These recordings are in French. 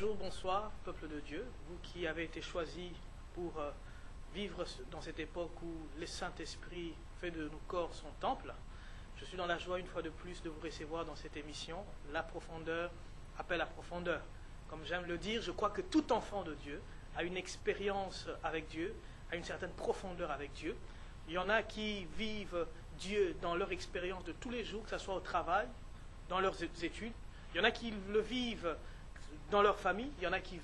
bonjour, bonsoir, peuple de Dieu, vous qui avez été choisis pour vivre dans cette époque où le Saint-Esprit fait de nos corps son temple. Je suis dans la joie une fois de plus de vous recevoir dans cette émission. La profondeur appelle la profondeur. Comme j'aime le dire, je crois que tout enfant de Dieu a une expérience avec Dieu, a une certaine profondeur avec Dieu. Il y en a qui vivent Dieu dans leur expérience de tous les jours, que ce soit au travail, dans leurs études. Il y en a qui le vivent dans leur famille. Il y en a qui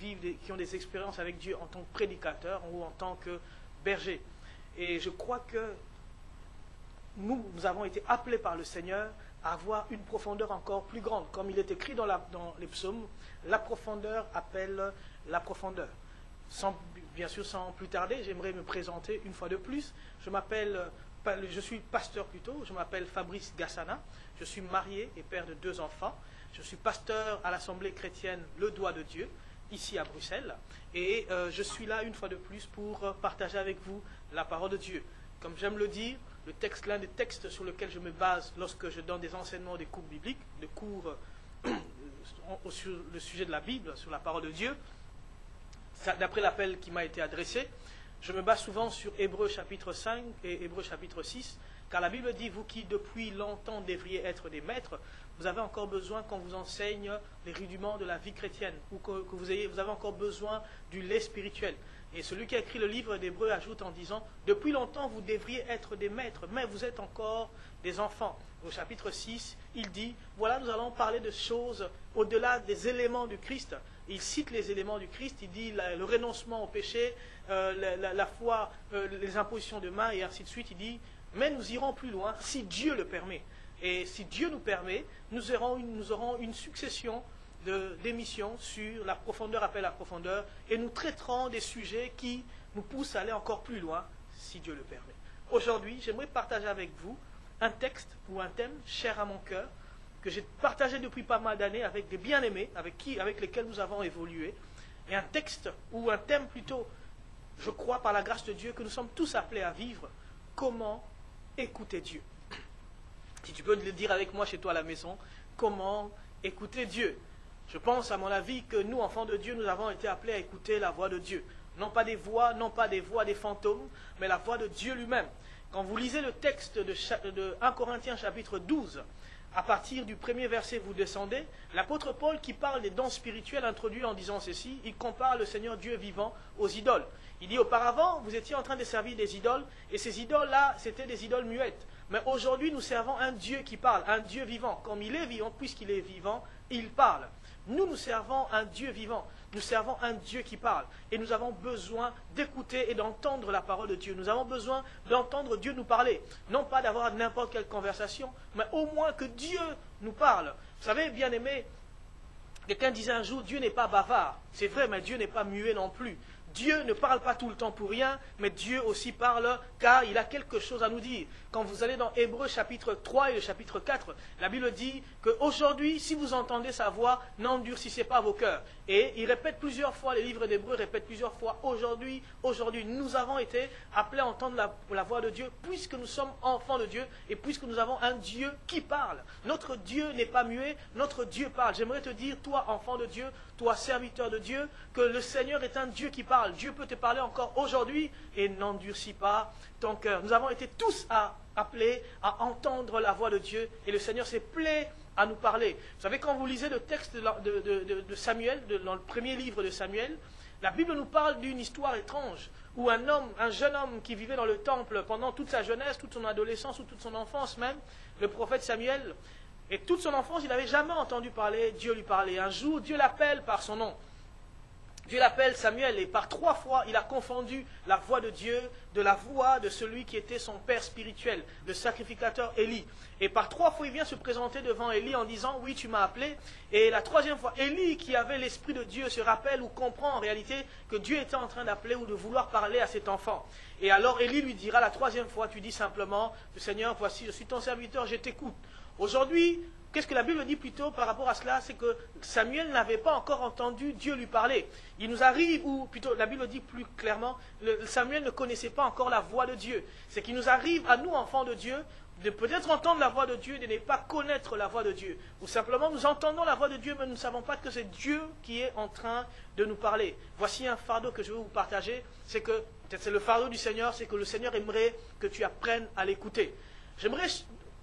ont des expériences avec Dieu en tant que prédicateur ou en tant que berger. Et je crois que nous avons été appelés par le Seigneur à avoir une profondeur encore plus grande. Comme il est écrit dans les psaumes, la profondeur appelle la profondeur. Bien sûr, sans plus tarder, j'aimerais me présenter une fois de plus. Je suis pasteur plutôt, je m'appelle Fabrice Gassana, je suis marié et père de 2 enfants. Je suis pasteur à l'Assemblée chrétienne Le Doigt de Dieu, ici à Bruxelles. Et je suis là une fois de plus pour partager avec vous la parole de Dieu. Comme j'aime le dire, l'un des textes sur lesquels je me base lorsque je donne des enseignements, des cours bibliques, des cours sur le sujet de la Bible, sur la parole de Dieu, d'après l'appel qui m'a été adressé, je me base souvent sur Hébreux chapitre 5 et Hébreux chapitre 6, car la Bible dit, vous qui depuis longtemps devriez être des maîtres, vous avez encore besoin qu'on vous enseigne les rudiments de la vie chrétienne, ou que vous avez encore besoin du lait spirituel. Et celui qui a écrit le livre d'Hébreux ajoute en disant, depuis longtemps vous devriez être des maîtres, mais vous êtes encore des enfants. Au chapitre 6, il dit, voilà, nous allons parler de choses au-delà des éléments du Christ. Il cite les éléments du Christ, il dit le renoncement au péché, la foi, les impositions de main, et ainsi de suite. Il dit, mais nous irons plus loin si Dieu le permet. Et si Dieu nous permet, nous aurons une succession d'émissions sur la profondeur appelle la profondeur, et nous traiterons des sujets qui nous poussent à aller encore plus loin, si Dieu le permet. Aujourd'hui, j'aimerais partager avec vous un texte ou un thème cher à mon cœur, que j'ai partagé depuis pas mal d'années avec des bien-aimés, avec lesquels nous avons évolué, et un texte ou un thème plutôt, je crois par la grâce de Dieu, que nous sommes tous appelés à vivre, comment écouter Dieu. Si tu peux le dire avec moi chez toi à la maison, comment écouter Dieu. Je pense à mon avis que nous, enfants de Dieu, nous avons été appelés à écouter la voix de Dieu. Non pas des voix des fantômes, mais la voix de Dieu lui-même. Quand vous lisez le texte de 1 Corinthiens chapitre 12, à partir du premier verset, vous descendez, l'apôtre Paul qui parle des dons spirituels introduit en disant ceci, il compare le Seigneur Dieu vivant aux idoles. Il dit auparavant, vous étiez en train de servir des idoles, et ces idoles-là, c'était des idoles muettes. Mais aujourd'hui, nous servons un Dieu qui parle, un Dieu vivant. Comme il est vivant, puisqu'il est vivant, il parle. Nous servons un Dieu vivant. Nous servons un Dieu qui parle. Et nous avons besoin d'écouter et d'entendre la parole de Dieu. Nous avons besoin d'entendre Dieu nous parler. Non pas d'avoir n'importe quelle conversation, mais au moins que Dieu nous parle. Vous savez, bien aimé, quelqu'un disait un jour, Dieu n'est pas bavard. C'est vrai, mais Dieu n'est pas muet non plus. Dieu ne parle pas tout le temps pour rien, mais Dieu aussi parle car il a quelque chose à nous dire. Quand vous allez dans Hébreux chapitre 3 et le chapitre 4, la Bible dit qu'aujourd'hui, si vous entendez sa voix, n'endurcissez pas vos cœurs. Et il répète plusieurs fois, les livres d'Hébreux répètent plusieurs fois, aujourd'hui, nous avons été appelés à entendre la voix de Dieu, puisque nous sommes enfants de Dieu et puisque nous avons un Dieu qui parle. Notre Dieu n'est pas muet, notre Dieu parle. J'aimerais te dire, toi, enfant de Dieu, toi, serviteur de Dieu, que le Seigneur est un Dieu qui parle. Dieu peut te parler encore aujourd'hui et n'endurcis pas ton cœur. Nous avons été tous appelés à entendre la voix de Dieu et le Seigneur s'est plaît à nous parler. Vous savez, quand vous lisez le texte de Samuel, dans le premier livre de Samuel, la Bible nous parle d'une histoire étrange où un jeune homme qui vivait dans le temple pendant toute sa jeunesse, toute son adolescence ou toute son enfance même, le prophète Samuel, et toute son enfance, il n'avait jamais entendu Dieu lui parler. Un jour, Dieu l'appelle par son nom. Dieu l'appelle Samuel et par 3 fois, il a confondu la voix de Dieu de la voix de celui qui était son père spirituel, le sacrificateur Élie. Et par 3 fois, il vient se présenter devant Élie en disant, oui, tu m'as appelé. Et la 3e fois, Élie, qui avait l'esprit de Dieu, se rappelle ou comprend en réalité que Dieu était en train d'appeler ou de vouloir parler à cet enfant. Et alors Élie lui dira la 3e fois, tu dis simplement, Seigneur, voici, je suis ton serviteur, je t'écoute. Aujourd'hui, qu'est-ce que la Bible dit plutôt par rapport à cela? C'est que Samuel n'avait pas encore entendu Dieu lui parler. Il nous arrive, ou plutôt la Bible dit plus clairement, Samuel ne connaissait pas encore la voix de Dieu. C'est qu'il nous arrive à nous, enfants de Dieu, de peut-être entendre la voix de Dieu, de ne pas connaître la voix de Dieu. Ou simplement, nous entendons la voix de Dieu, mais nous ne savons pas que c'est Dieu qui est en train de nous parler. Voici un fardeau que je veux vous partager. C'est que, peut-être c'est le fardeau du Seigneur, c'est que le Seigneur aimerait que tu apprennes à l'écouter. J'aimerais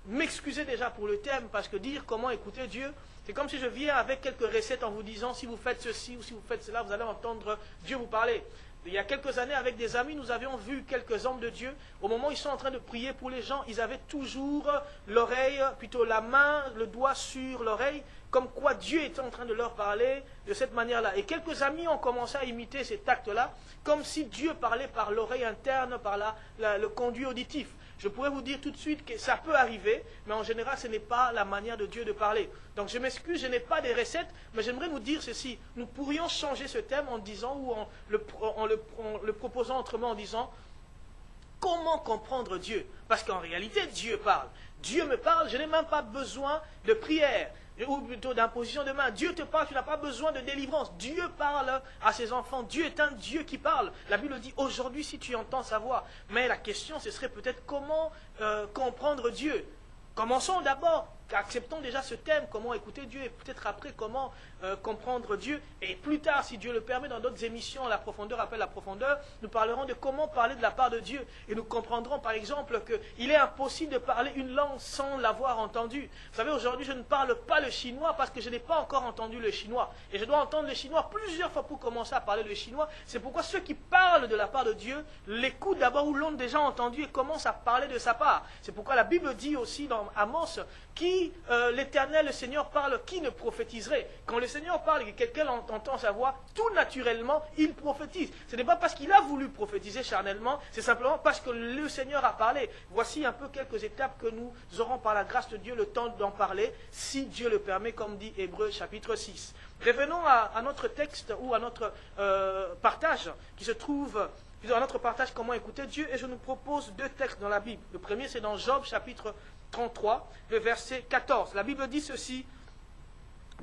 m'excuser déjà pour le thème, parce que dire comment écouter Dieu, c'est comme si je viens avec quelques recettes en vous disant, si vous faites ceci ou si vous faites cela, vous allez entendre Dieu vous parler. Il y a quelques années, avec des amis, nous avions vu quelques hommes de Dieu. Au moment où ils sont en train de prier pour les gens, ils avaient toujours l'oreille, plutôt la main, le doigt sur l'oreille, comme quoi Dieu était en train de leur parler de cette manière-là. Et quelques amis ont commencé à imiter cet acte-là, comme si Dieu parlait par l'oreille interne, par le conduit auditif. Je pourrais vous dire tout de suite que ça peut arriver, mais en général, ce n'est pas la manière de Dieu de parler. Donc je m'excuse, je n'ai pas des recettes, mais j'aimerais vous dire ceci. Nous pourrions changer ce thème en disant, ou en le proposant autrement en disant, comment comprendre Dieu? Parce qu'en réalité, Dieu parle. Dieu me parle, je n'ai même pas besoin de prière, ou plutôt d'imposition de main. Dieu te parle, tu n'as pas besoin de délivrance. Dieu parle à ses enfants. Dieu est un Dieu qui parle. La Bible dit, aujourd'hui, si tu entends sa voix. Mais la question, ce serait peut-être comment comprendre Dieu. Commençons d'abord, acceptons déjà ce thème, comment écouter Dieu, et peut-être après comment comprendre Dieu. Et plus tard, si Dieu le permet, dans d'autres émissions, la profondeur appelle la profondeur, nous parlerons de comment parler de la part de Dieu. Et nous comprendrons par exemple qu'il est impossible de parler une langue sans l'avoir entendue. Vous savez, aujourd'hui, je ne parle pas le chinois parce que je n'ai pas encore entendu le chinois. Et je dois entendre le chinois plusieurs fois pour commencer à parler le chinois. C'est pourquoi ceux qui parlent de la part de Dieu l'écoutent d'abord ou l'ont déjà entendu et commencent à parler de sa part. C'est pourquoi la Bible dit aussi dans Amos, qui l'Éternel, le Seigneur parle, qui ne prophétiserait? Quand le Seigneur parle et que quelqu'un entend sa voix, tout naturellement, il prophétise. Ce n'est pas parce qu'il a voulu prophétiser charnellement, c'est simplement parce que le Seigneur a parlé. Voici un peu quelques étapes que nous aurons par la grâce de Dieu le temps d'en parler, si Dieu le permet, comme dit Hébreux chapitre 6. Revenons à notre texte ou à notre partage qui se trouve dans notre partage comment écouter Dieu, et je nous propose deux textes dans la Bible. Le premier, c'est dans Job chapitre 33, le verset 14. La Bible dit ceci: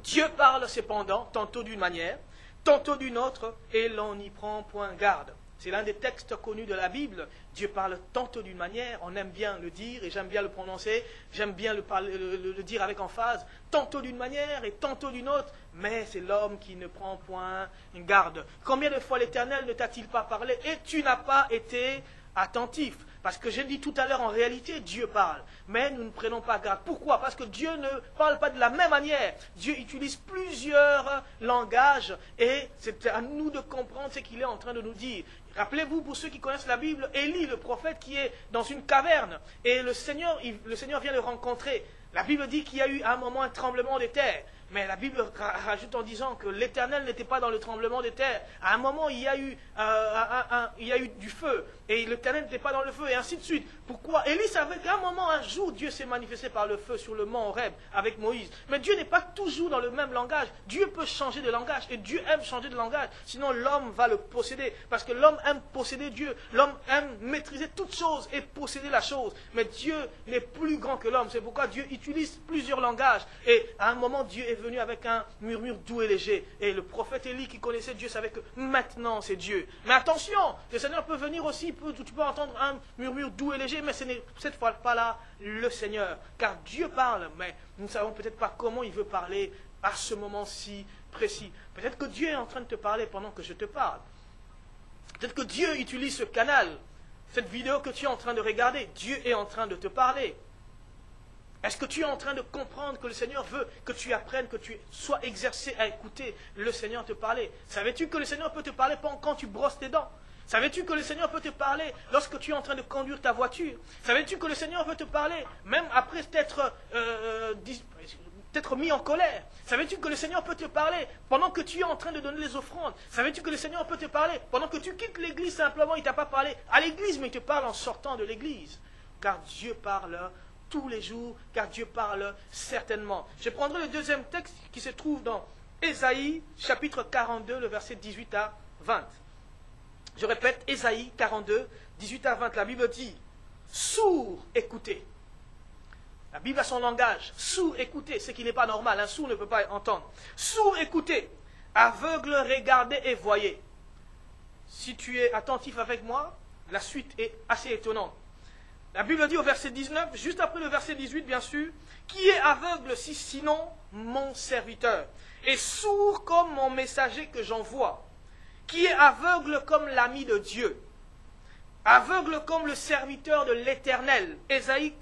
Dieu parle cependant, tantôt d'une manière, tantôt d'une autre, et l'on n'y prend point garde. C'est l'un des textes connus de la Bible. Dieu parle tantôt d'une manière, on aime bien le dire, et j'aime bien le prononcer, j'aime bien le dire avec emphase, tantôt d'une manière et tantôt d'une autre, mais c'est l'homme qui ne prend point garde. Combien de fois l'Éternel ne t'a-t-il pas parlé, et tu n'as pas été attentif? Parce que j'ai dit tout à l'heure, en réalité, Dieu parle. Mais nous ne prenons pas garde. Pourquoi? Parce que Dieu ne parle pas de la même manière. Dieu utilise plusieurs langages. Et c'est à nous de comprendre ce qu'il est en train de nous dire. Rappelez-vous, pour ceux qui connaissent la Bible, Élie, le prophète, qui est dans une caverne. Et le Seigneur vient le rencontrer. La Bible dit qu'il y a eu à un moment un tremblement de terre. Mais la Bible rajoute en disant que l'Éternel n'était pas dans le tremblement de terre. À un moment, il y a eu du feu. Et l'Éternel n'était pas dans le feu. Et ainsi de suite. Pourquoi? Élie savait qu'à un moment, un jour, Dieu s'est manifesté par le feu sur le mont Horeb avec Moïse. Mais Dieu n'est pas toujours dans le même langage. Dieu peut changer de langage. Et Dieu aime changer de langage. Sinon, l'homme va le posséder. Parce que l'homme aime posséder Dieu. L'homme aime maîtriser toute chose et posséder la chose. Mais Dieu n'est plus grand que l'homme. C'est pourquoi Dieu utilise plusieurs langages. Et à un moment, Dieu est venu avec un murmure doux et léger. Et le prophète Élie qui connaissait Dieu savait que maintenant c'est Dieu. Mais attention, le Seigneur peut venir aussi, tu peux entendre un murmure doux et léger, mais ce n'est cette fois pas là le Seigneur. Car Dieu parle, mais nous ne savons peut-être pas comment il veut parler à ce moment-ci précis. Peut-être que Dieu est en train de te parler pendant que je te parle. Peut-être que Dieu utilise ce canal, cette vidéo que tu es en train de regarder. Dieu est en train de te parler. Est-ce que tu es en train de comprendre que le Seigneur veut que tu apprennes, que tu sois exercé à écouter le Seigneur te parler? Savais-tu que le Seigneur peut te parler quand tu brosses tes dents? Savais-tu que le Seigneur peut te parler lorsque tu es en train de conduire ta voiture? Savais-tu que le Seigneur veut te parler même après t'être mis en colère? Savais-tu que le Seigneur peut te parler pendant que tu es en train de donner les offrandes? Savais-tu que le Seigneur peut te parler pendant que tu quittes l'église simplement? Il ne t'a pas parlé à l'église, mais il te parle en sortant de l'église. Car Dieu parle tous les jours, car Dieu parle certainement. Je prendrai le deuxième texte qui se trouve dans Ésaïe, chapitre 42, le verset 18 à 20. Je répète, Ésaïe 42, 18 à 20, la Bible dit, sourd, écoutez. La Bible a son langage, sourd, écoutez, ce qui n'est pas normal, un sourd ne peut pas entendre. Sourd, écoutez, aveugle, regardez et voyez. Si tu es attentif avec moi, la suite est assez étonnante. La Bible dit au verset 19, juste après le verset 18 bien sûr, « Qui est aveugle si sinon mon serviteur, et sourd comme mon messager que j'envoie, qui est aveugle comme l'ami de Dieu, aveugle comme le serviteur de l'Éternel. » Ésaïe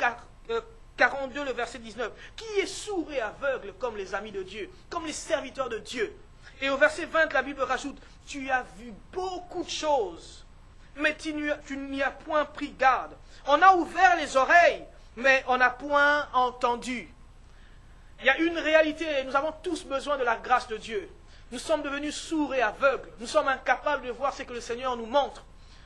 42, le verset 19. « Qui est sourd et aveugle comme les amis de Dieu, comme les serviteurs de Dieu. » Et au verset 20, la Bible rajoute, « Tu as vu beaucoup de choses, mais tu n'y as point pris garde. On a ouvert les oreilles, mais on n'a point entendu. » Il y a une réalité, nous avons tous besoin de la grâce de Dieu. Nous sommes devenus sourds et aveugles. Nous sommes incapables de voir ce que le Seigneur nous montre.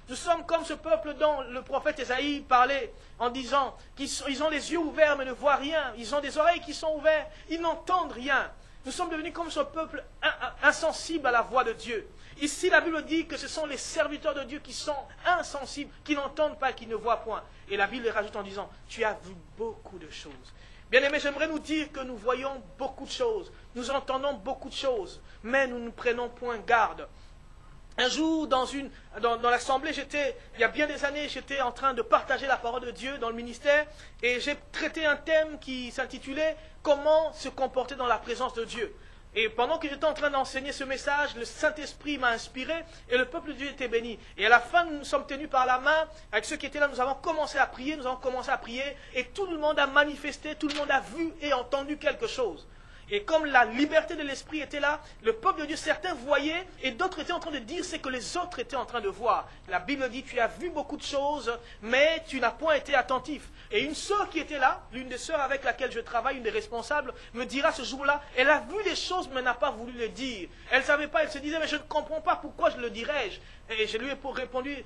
Nous sommes comme ce peuple dont le prophète Ésaïe parlait en disant qu'ils ont les yeux ouverts mais ne voient rien. Ils ont des oreilles qui sont ouvertes, ils n'entendent rien. Nous sommes devenus comme ce peuple insensible à la voix de Dieu. Ici, la Bible dit que ce sont les serviteurs de Dieu qui sont insensibles, qui n'entendent pas, qui ne voient point. Et la Bible rajoute en disant, tu as vu beaucoup de choses. Bien-aimés, j'aimerais nous dire que nous voyons beaucoup de choses, nous entendons beaucoup de choses, mais nous ne prenons point garde. Un jour, dans l'assemblée, il y a bien des années, j'étais en train de partager la parole de Dieu dans le ministère, et j'ai traité un thème qui s'intitulait « Comment se comporter dans la présence de Dieu ». Et pendant que j'étais en train d'enseigner ce message, le Saint-Esprit m'a inspiré et le peuple de Dieu était béni. Et à la fin, nous nous sommes tenus par la main, avec ceux qui étaient là, nous avons commencé à prier, et tout le monde a manifesté, tout le monde a vu et entendu quelque chose. Et comme la liberté de l'esprit était là, le peuple de Dieu, certains voyaient et d'autres étaient en train de dire ce que les autres étaient en train de voir. La Bible dit, tu as vu beaucoup de choses, mais tu n'as point été attentif. Et une sœur qui était là, l'une des sœurs avec laquelle je travaille, une des responsables, me dira ce jour-là, elle a vu des choses mais n'a pas voulu les dire. Elle ne savait pas, elle se disait, mais je ne comprends pas pourquoi je le dirais-je. Et je lui ai répondu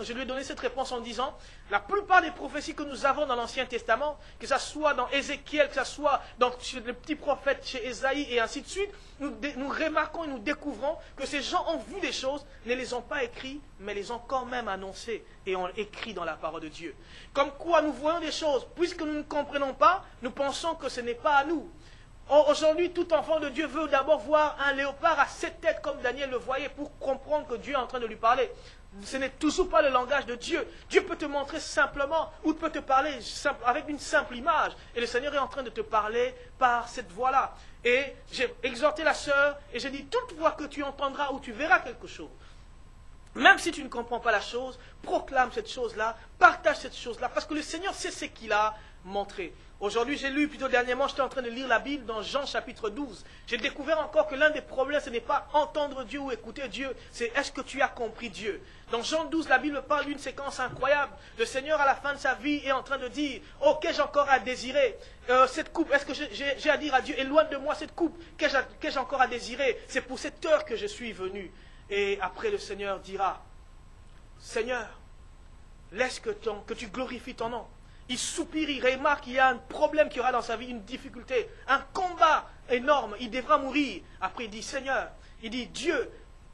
je lui ai donné cette réponse en disant, la plupart des prophéties que nous avons dans l'Ancien Testament, que ce soit dans Ézéchiel, que ce soit dans le petit prophète chez Ésaïe et ainsi de suite, nous remarquons et nous découvrons que ces gens ont vu des choses, ne les ont pas écrites, mais les ont quand même annoncées et ont écrit dans la parole de Dieu. Comme quoi nous voyons des choses, puisque nous ne comprenons pas, nous pensons que ce n'est pas à nous. Aujourd'hui, tout enfant de Dieu veut d'abord voir un léopard à 7 têtes comme Daniel le voyait pour comprendre que Dieu est en train de lui parler. Ce n'est toujours pas le langage de Dieu. Dieu peut te montrer simplement ou peut te parler avec une simple image. Et le Seigneur est en train de te parler par cette voie-là. Et j'ai exhorté la sœur et j'ai dit, toute voix que tu entendras ou tu verras quelque chose, même si tu ne comprends pas la chose, proclame cette chose-là, partage cette chose-là, parce que le Seigneur sait ce qu'il a montré. Aujourd'hui, j'ai lu, plutôt dernièrement, j'étais en train de lire la Bible dans Jean chapitre 12. J'ai découvert encore que l'un des problèmes, ce n'est pas entendre Dieu ou écouter Dieu, c'est est-ce que tu as compris Dieu. Dans Jean 12, la Bible parle d'une séquence incroyable. Le Seigneur, à la fin de sa vie, est en train de dire, « Oh, qu'ai-je encore à désirer cette coupe, est-ce que j'ai à dire à Dieu, éloigne de moi cette coupe, qu'ai-je encore à désirer? C'est pour cette heure que je suis venu. » Et après, le Seigneur dira, « Seigneur, laisse que tu glorifies ton nom. » Il soupire, il remarque qu'il y a un problème qu'il y aura dans sa vie, une difficulté, un combat énorme, il devra mourir. Après il dit, Seigneur, il dit, Dieu,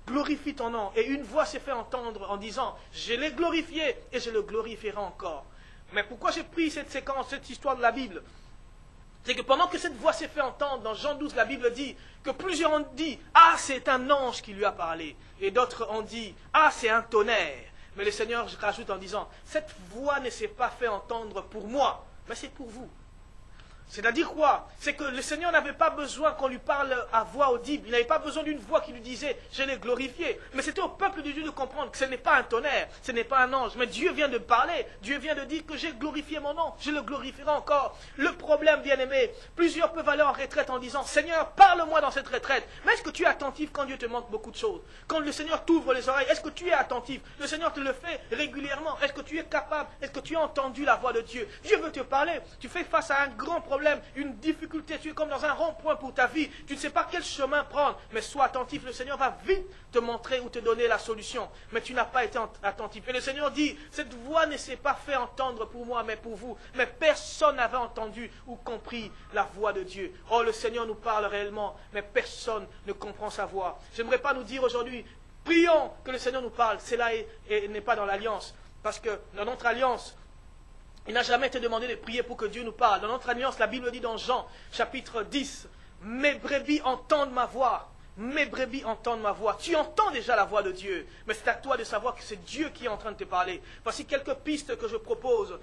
glorifie ton nom. Et une voix s'est fait entendre en disant, je l'ai glorifié et je le glorifierai encore. Mais pourquoi j'ai pris cette séquence, cette histoire de la Bible? C'est que pendant que cette voix s'est fait entendre, dans Jean 12, la Bible dit que plusieurs ont dit, ah, c'est un ange qui lui a parlé. Et d'autres ont dit, ah, c'est un tonnerre. Mais le Seigneur rajoute en disant, cette voix ne s'est pas fait entendre pour moi, mais c'est pour vous. C'est-à-dire quoi? C'est que le Seigneur n'avait pas besoin qu'on lui parle à voix audible. Il n'avait pas besoin d'une voix qui lui disait « je l'ai glorifié ». Mais c'était au peuple de Dieu de comprendre que ce n'est pas un tonnerre, ce n'est pas un ange. Mais Dieu vient de parler, Dieu vient de dire que j'ai glorifié mon nom, je le glorifierai encore. Le problème, bien-aimé, plusieurs peuvent aller en retraite en disant « Seigneur, parle-moi dans cette retraite ». Mais est-ce que tu es attentif quand Dieu te montre beaucoup de choses? Quand le Seigneur t'ouvre les oreilles, est-ce que tu es attentif? Le Seigneur te le fait régulièrement. Est-ce que tu es capable? Est-ce que tu as entendu la voix de Dieu? Dieu veut te parler. Tu fais face à un grand problème, une difficulté, tu es comme dans un rond-point pour ta vie, tu ne sais pas quel chemin prendre, mais sois attentif, le Seigneur va vite te montrer ou te donner la solution, mais tu n'as pas été attentif. Et le Seigneur dit, cette voix ne s'est pas fait entendre pour moi, mais pour vous, mais personne n'avait entendu ou compris la voix de Dieu. Oh, le Seigneur nous parle réellement, mais personne ne comprend sa voix. J'aimerais pas nous dire aujourd'hui, prions que le Seigneur nous parle, cela n'est pas dans l'alliance, parce que dans notre alliance, il n'a jamais été demandé de prier pour que Dieu nous parle. Dans notre alliance, la Bible dit dans Jean, chapitre 10, « Mes brebis entendent ma voix, mes brebis entendent ma voix. Tu entends déjà la voix de Dieu, mais c'est à toi de savoir que c'est Dieu qui est en train de te parler. Voici quelques pistes que je propose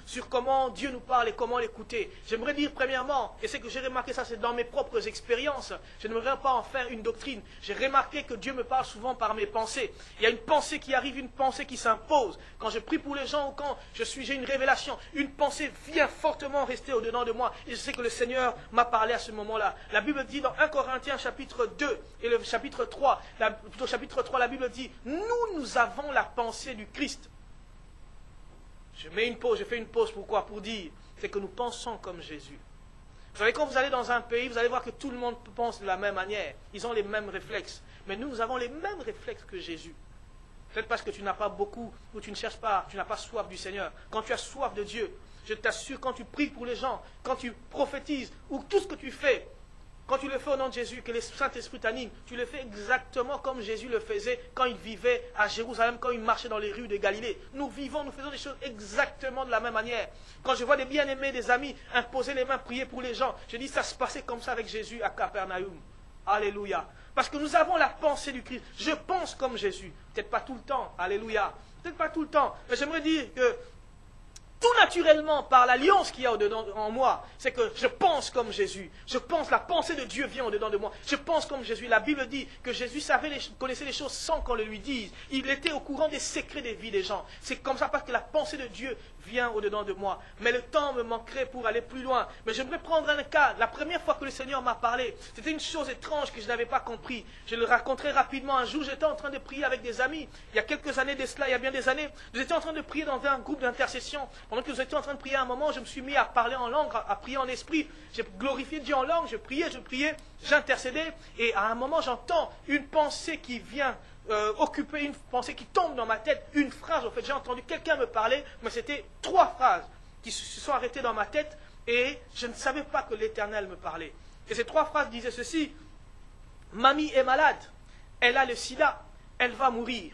sur comment Dieu nous parle et comment l'écouter. J'aimerais dire premièrement, et c'est que j'ai remarqué ça, c'est dans mes propres expériences, je n'aimerais pas en faire une doctrine. J'ai remarqué que Dieu me parle souvent par mes pensées. Il y a une pensée qui arrive, une pensée qui s'impose. Quand je prie pour les gens ou quand j'ai une révélation, une pensée vient fortement rester au-dedans de moi. Et je sais que le Seigneur m'a parlé à ce moment-là. La Bible dit dans 1 Corinthiens chapitre 2 et le chapitre 3, plutôt chapitre 3, la Bible dit, nous avons la pensée du Christ. Je fais une pause, pourquoi? Pour dire, c'est que nous pensons comme Jésus. Vous savez, quand vous allez dans un pays, vous allez voir que tout le monde pense de la même manière. Ils ont les mêmes réflexes. Mais nous avons les mêmes réflexes que Jésus. Peut-être parce que tu n'as pas beaucoup, ou tu ne cherches pas, tu n'as pas soif du Seigneur. Quand tu as soif de Dieu, je t'assure, quand tu pries pour les gens, quand tu prophétises, ou tout ce que tu fais, quand tu le fais au nom de Jésus, que le Saint-Esprit t'anime, tu le fais exactement comme Jésus le faisait quand il vivait à Jérusalem, quand il marchait dans les rues de Galilée. Nous faisons des choses exactement de la même manière. Quand je vois des bien-aimés, des amis, imposer les mains, prier pour les gens, je dis ça se passait comme ça avec Jésus à Capernaum. Alléluia. Parce que nous avons la pensée du Christ. Je pense comme Jésus. Peut-être pas tout le temps. Alléluia. Peut-être pas tout le temps. Mais j'aimerais dire que tout naturellement, par l'alliance qu'il y a au-dedans en moi, c'est que je pense comme Jésus. Je pense, la pensée de Dieu vient au-dedans de moi. Je pense comme Jésus. La Bible dit que Jésus connaissait les choses sans qu'on le lui dise. Il était au courant des secrets des vies des gens. C'est comme ça parce que la pensée de Dieu vient au-dedans de moi. Mais le temps me manquerait pour aller plus loin. Mais j'aimerais prendre un cas. La première fois que le Seigneur m'a parlé, c'était une chose étrange que je n'avais pas compris. Je le raconterai rapidement. Un jour, j'étais en train de prier avec des amis. Il y a quelques années de cela, il y a bien des années, nous étions en train de prier dans un groupe d'intercession. Pendant que nous étions en train de prier à un moment, je me suis mis à parler en langue, à prier en esprit. J'ai glorifié Dieu en langue, je priais, j'intercédais. Et à un moment, j'entends une pensée qui vient occuper, une pensée qui tombe dans ma tête, une phrase. En fait, j'ai entendu quelqu'un me parler, mais c'était 3 phrases qui se sont arrêtées dans ma tête et je ne savais pas que l'Éternel me parlait. Et ces 3 phrases disaient ceci: Mamie est malade, elle a le sida, elle va mourir.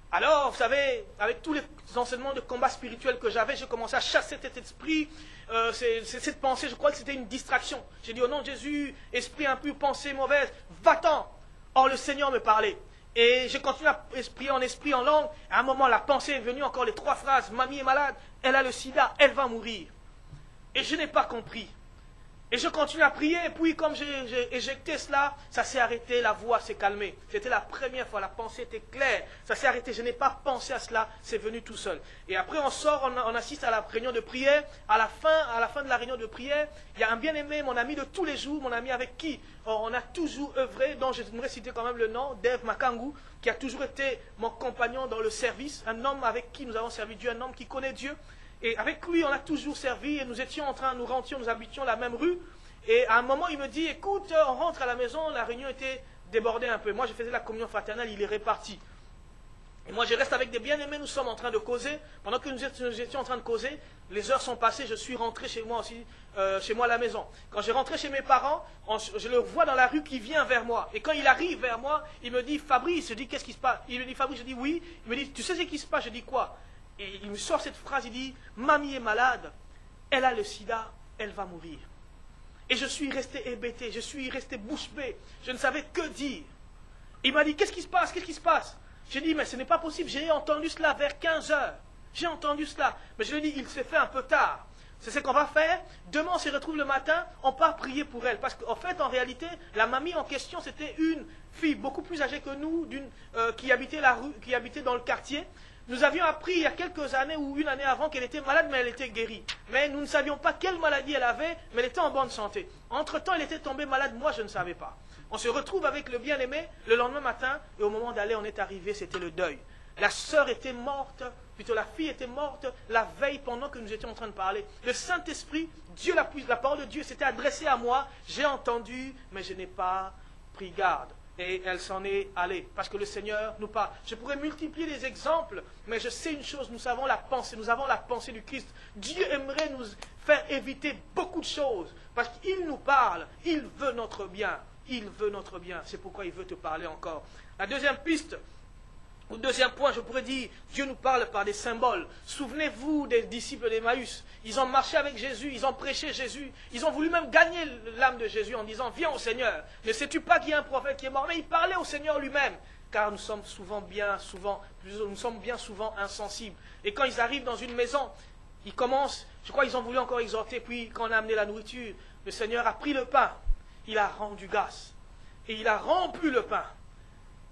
Alors, vous savez, avec tous les enseignements de combat spirituel que j'avais, j'ai commencé à chasser cet esprit, cette pensée. Je crois que c'était une distraction. J'ai dit au nom de Jésus, esprit impur, pensée mauvaise, va-t'en. Or, le Seigneur me parlait. Et j'ai continué à prier en esprit, en langue. À un moment, la pensée est venue, encore les 3 phrases. Mamie est malade, elle a le sida, elle va mourir. Et je n'ai pas compris. Et je continue à prier, et puis comme j'ai éjecté cela, ça s'est arrêté, la voix s'est calmée. C'était la première fois, la pensée était claire. Ça s'est arrêté, je n'ai pas pensé à cela, c'est venu tout seul. Et après on sort, on assiste à la réunion de prière. À la fin de la réunion de prière, il y a un bien-aimé, mon ami de tous les jours, mon ami avec qui on a toujours œuvré, dont je voudrais citer quand même le nom, Dave Makangu, qui a toujours été mon compagnon dans le service, un homme avec qui nous avons servi Dieu, un homme qui connaît Dieu. Et avec lui, on a toujours servi et nous habitions la même rue. Et à un moment, il me dit, écoute, on rentre à la maison, la réunion était débordée un peu. Moi, je faisais la communion fraternelle, il est réparti. Et moi, je reste avec des bien-aimés, nous sommes en train de causer. Pendant que nous étions en train de causer, les heures sont passées, je suis rentré chez moi aussi, chez moi à la maison. Quand je rentrais chez mes parents, je le vois dans la rue qui vient vers moi. Et quand il arrive vers moi, il me dit, Fabrice, je dis, qu'est-ce qui se passe? Il me dit, Fabrice, je dis, oui. Il me dit, tu sais ce qui se passe? Je dis, quoi? Et il me sort cette phrase, il dit, Mamie est malade, elle a le sida, elle va mourir. Et je suis resté hébété, je suis resté bouche bée, je ne savais que dire. Il m'a dit, qu'est-ce qui se passe? Qu'est-ce qui se passe? J'ai dit, mais ce n'est pas possible, j'ai entendu cela vers 15 heures. J'ai entendu cela. Mais je lui ai dit, il s'est fait un peu tard. C'est ce qu'on va faire. Demain, on se retrouve le matin, on part prier pour elle. Parce qu'en fait, en réalité, la mamie en question, c'était une fille beaucoup plus âgée que nous, qui habitait dans le quartier. Nous avions appris il y a quelques années ou une année avant qu'elle était malade, mais elle était guérie. Mais nous ne savions pas quelle maladie elle avait, mais elle était en bonne santé. Entre-temps, elle était tombée malade, moi je ne savais pas. On se retrouve avec le bien-aimé le lendemain matin, et au moment d'aller, on est arrivé, c'était le deuil. La sœur était morte, plutôt la fille était morte la veille pendant que nous étions en train de parler. Le Saint-Esprit, Dieu, la parole de Dieu s'était adressée à moi, j'ai entendu, mais je n'ai pas pris garde. Et elle s'en est allée, parce que le Seigneur nous parle. Je pourrais multiplier les exemples, mais je sais une chose, nous avons la pensée du Christ. Dieu aimerait nous faire éviter beaucoup de choses, parce qu'il nous parle, il veut notre bien, c'est pourquoi il veut te parler encore. La deuxième piste, Au deuxième point, je pourrais dire, Dieu nous parle par des symboles. Souvenez-vous des disciples d'Emmaüs. Ils ont marché avec Jésus, ils ont prêché Jésus. Ils ont voulu même gagner l'âme de Jésus en disant, viens au Seigneur. Ne sais-tu pas qu'il y a un prophète qui est mort? Mais il parlait au Seigneur lui-même. Car nous sommes bien souvent insensibles. Et quand ils arrivent dans une maison, ils commencent, je crois qu'ils ont voulu encore exhorter, puis quand on a amené la nourriture, le Seigneur a pris le pain, il a rendu grâce. Et il a rompu le pain.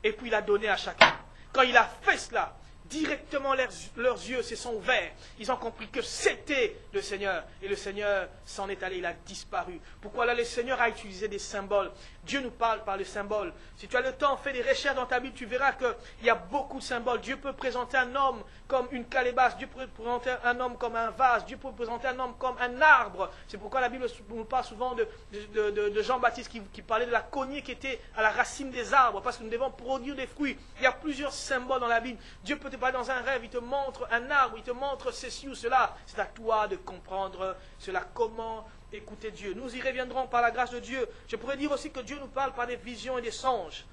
Et puis il a donné à chacun. Quand il a fait cela, directement leurs yeux se sont ouverts. Ils ont compris que c'était le Seigneur. Et le Seigneur s'en est allé, il a disparu. Pourquoi là le Seigneur a utilisé des symboles? Dieu nous parle par les symboles. Si tu as le temps, fais des recherches dans ta Bible, tu verras qu'il y a beaucoup de symboles. Dieu peut présenter un homme comme une calebasse. Dieu peut présenter un homme comme un vase. Dieu peut présenter un homme comme un arbre. C'est pourquoi la Bible nous parle souvent de Jean-Baptiste qui parlait de la cognée qui était à la racine des arbres. Parce que nous devons produire des fruits. Il y a plusieurs symboles dans la Bible. Dieu peut te parler dans un rêve. Il te montre un arbre. Il te montre ceci ou cela. C'est à toi de comprendre cela. Comment écouter Dieu. Nous y reviendrons par la grâce de Dieu. Je pourrais dire aussi que Dieu nous parle par des visions et des songes.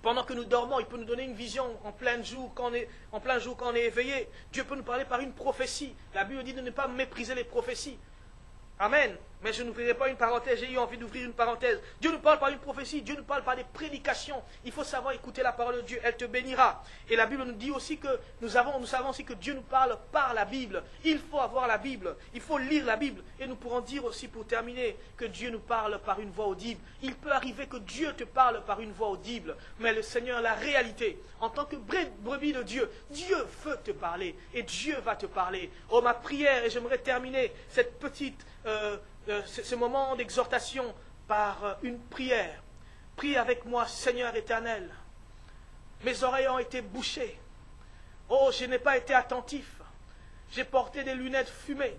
Pendant que nous dormons, il peut nous donner une vision en plein jour quand on est éveillé. Dieu peut nous parler par une prophétie. La Bible dit de ne pas mépriser les prophéties. Amen. Mais je n'ouvrirai pas une parenthèse, j'ai eu envie d'ouvrir une parenthèse. Dieu nous parle par une prophétie, Dieu nous parle par des prédications. Il faut savoir écouter la parole de Dieu, elle te bénira. Et la Bible nous dit aussi que nous savons aussi que Dieu nous parle par la Bible. Il faut avoir la Bible, il faut lire la Bible. Et nous pourrons dire aussi pour terminer que Dieu nous parle par une voix audible. Il peut arriver que Dieu te parle par une voix audible. Mais le Seigneur, la réalité, en tant que brebis de Dieu, Dieu veut te parler et Dieu va te parler. Oh, ma prière, et j'aimerais terminer cette petite... ce moment d'exhortation par une prière. Prie avec moi, Seigneur éternel. Mes oreilles ont été bouchées. Oh, je n'ai pas été attentif. J'ai porté des lunettes fumées.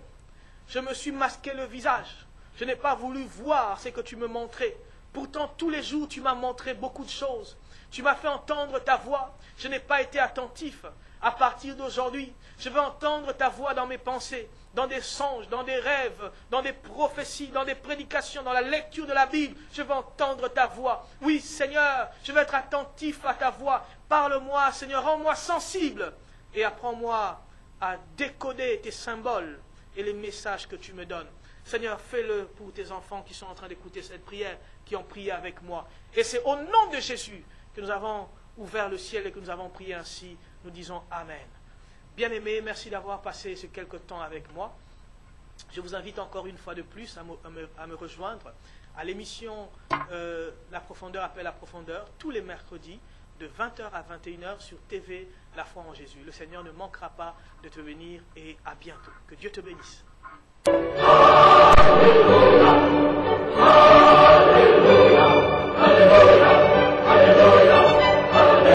Je me suis masqué le visage. Je n'ai pas voulu voir ce que tu me montrais. Pourtant, tous les jours, tu m'as montré beaucoup de choses. Tu m'as fait entendre ta voix. Je n'ai pas été attentif. À partir d'aujourd'hui, je vais entendre ta voix dans mes pensées, dans des songes, dans des rêves, dans des prophéties, dans des prédications, dans la lecture de la Bible. Je vais entendre ta voix. Oui, Seigneur, je vais être attentif à ta voix. Parle-moi, Seigneur, rends-moi sensible et apprends-moi à décoder tes symboles et les messages que tu me donnes. Seigneur, fais-le pour tes enfants qui sont en train d'écouter cette prière, qui ont prié avec moi. Et c'est au nom de Jésus que nous avons ouvert le ciel et que nous avons prié ainsi. Nous disons Amen. Bien-aimés, merci d'avoir passé ce quelque temps avec moi. Je vous invite encore une fois de plus à me rejoindre à l'émission La Profondeur appelle la Profondeur, tous les mercredis, de 20h à 21h sur TV La Foi en Jésus. Le Seigneur ne manquera pas de te bénir et à bientôt. Que Dieu te bénisse.